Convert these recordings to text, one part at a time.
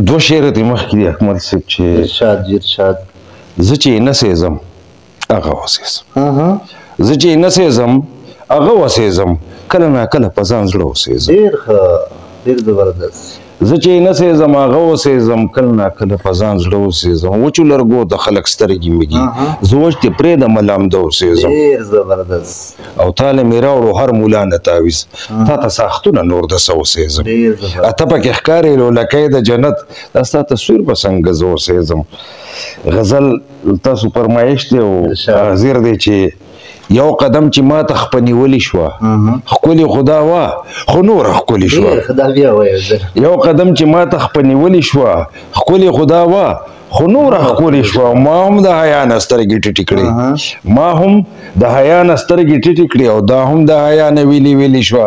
دو شعر دې مخکې دي احمد صاحب چې ارشاد زه چې نه سېزم هغه وسېزم زه چې نه سېزم هغه وسېزم کله ناکله په ځان زړه وسېزم ډېر ښه ډېر زبردست زه چې نه سېزم هغه وسېزم کله ناکله په ځان زړه وسېزم وچو لرګو د خلک سترګې مږي زه وچ دې پرېږدم لامده وسېزم ډېر زبردست او تاله مې راوړو هر مولا نه تاویز تا ته ساختونه نور د څه وسېزم ډېر زبردست اته پکې ښکارې لولکۍ د جنت دا ستا تصویر به څنګه زه وسېزم غزل تاسو فرمایش دی او حاضر دی چې یو قدم چې ما ته خپه نیولې شوه ښکلې خدا وه خو نوره ښکلې شوه یو قدم چې ما ته خپه نیولې شوه ښکلې خدا وه خو نوره ښکلې شوه ما هم د حیا نه سترګې ټیټې کړې ما هم د حیا نه سترګې ټیټې کړې او دا هم د حیا نه ویلې ویلې شوه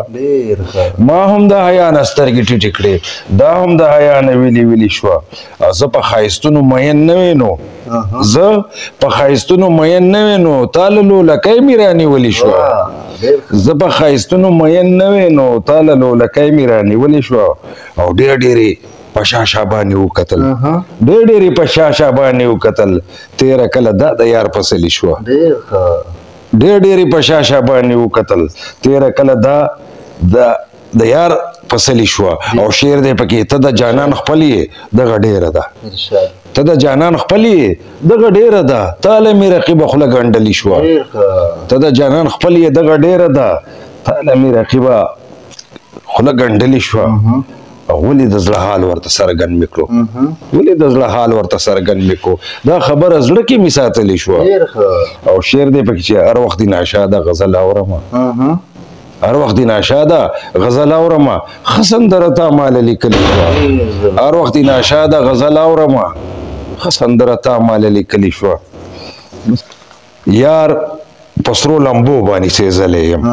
ما هم د حیا نه سترګې ټیټې کړې دا هم د حیا نه ویلې ویلې شوه او زه په ښایستونو مین نه وې نو زه په ښایستونو مین نه وې نو تا له لولکۍ مې رانیولې شوه زه په ښایستونو مین نه وې نو تا له لولکۍ مې رانیولې شوه او ډېرې په شا باندې وکتل ډېرې په شا باندې وکتل تېره کله دا د یار پسلې شوه ډېرې په شا باندې وکتل تېره کله دا د یار پسلې شوه او شعر دی پکې ته د جانان خپل یې دغه ډېره ده ته د جانان خپل یې دغه ډېره ده تاله مې رقیبه خوله ګنډلې شوه ته د جانان خپل یې دغه ډېره ده تاله مې رقیبه خوله ګنډلې شوه ولې د زړه حال ورته څرګند مې کړو ولې د زړه حال ورته څرګند مې کړو دا خبره زړه کې مې ساتلې شوه او شعر دی پکې چې هر وخت دې ناشاده غزل اورمه هر وخت دې ناشاده غزل اورمه ښه سندره تا ماله لیکلې شوه هر وخت دې ناشاده غزل اورمه ښه سندره تا ماله لیکلې شوه یار پسرو لمبو باندې سېزلی یم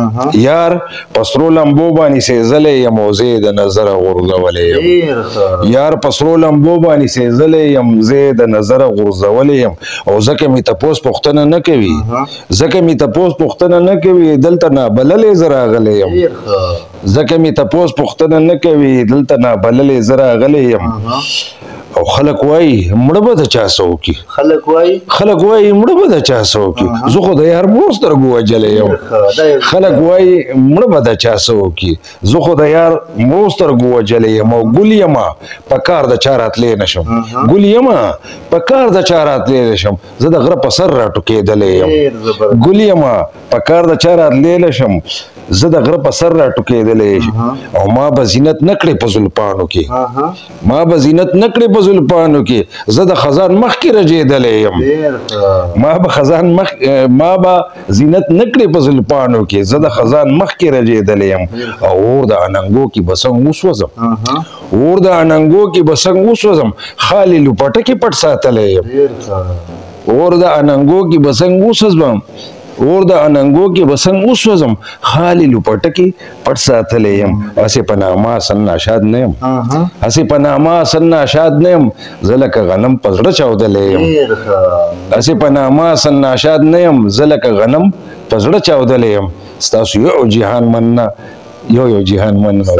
یار پسرو لمبو باندې سېزلی یم او زه د نظره غورځولی یم یار پسرو لمبو باندې سېزلی یم زه د نظره غورځولی یم او ځکه مې تپوس پوښتنه نه کوي ځکه مې تپوس پوښتنه نه کوي دلته نابللی زه راغلی یم ځکه مې تپوس پوښتنه نه کوي دلته نابللی زه راغلی یم او خلک وایي مړه به د چا څه وکړي خلک وایي مړه به د چا څه وکړي زه خو د یار مور سترګو وجلی یم خلک وایي مړه به د چا څه وکړي زه خو د یار مور سترګو وجلی یم او ګل یمه په کار د چا راتلی نه شم ګل یمه په کار د چا راتلی نه شم زه د غره په سر راټوکېدلی یم ګل یمه په کار د چا راتلی نه شم زه د غره په سر راټوکېدلی او ما به زینت نه کړې په زلفانو کې ما به زینت نه کړې په زلفانو کې زه د خزان مخکې رژېدلی یم ما به زینت نه کړې په زلفانو کې زه د خزان مخکې رژېدلی یم او اور د اننګو کې به څنګ وسوځم اور د اننګو کې به څنګ وسوځم خالي لوپټه کې پټ ساتلی یم اور د اننګو کې به څنګ وسوځم اور د اننګو کې به څنګ وسوځم خالي لوپټه کې پټ ساتلی یم هسې په نامه سن ناشاد نه یم هسې په نامه سن ناشاد نه یم زه لکه غنم په زړه چاودلی یم هسې په نامه سن ناشاد نه یم زه لکه غنم په زړه چاودلی یم ستاسو یو جهان مننه یو جهان مننه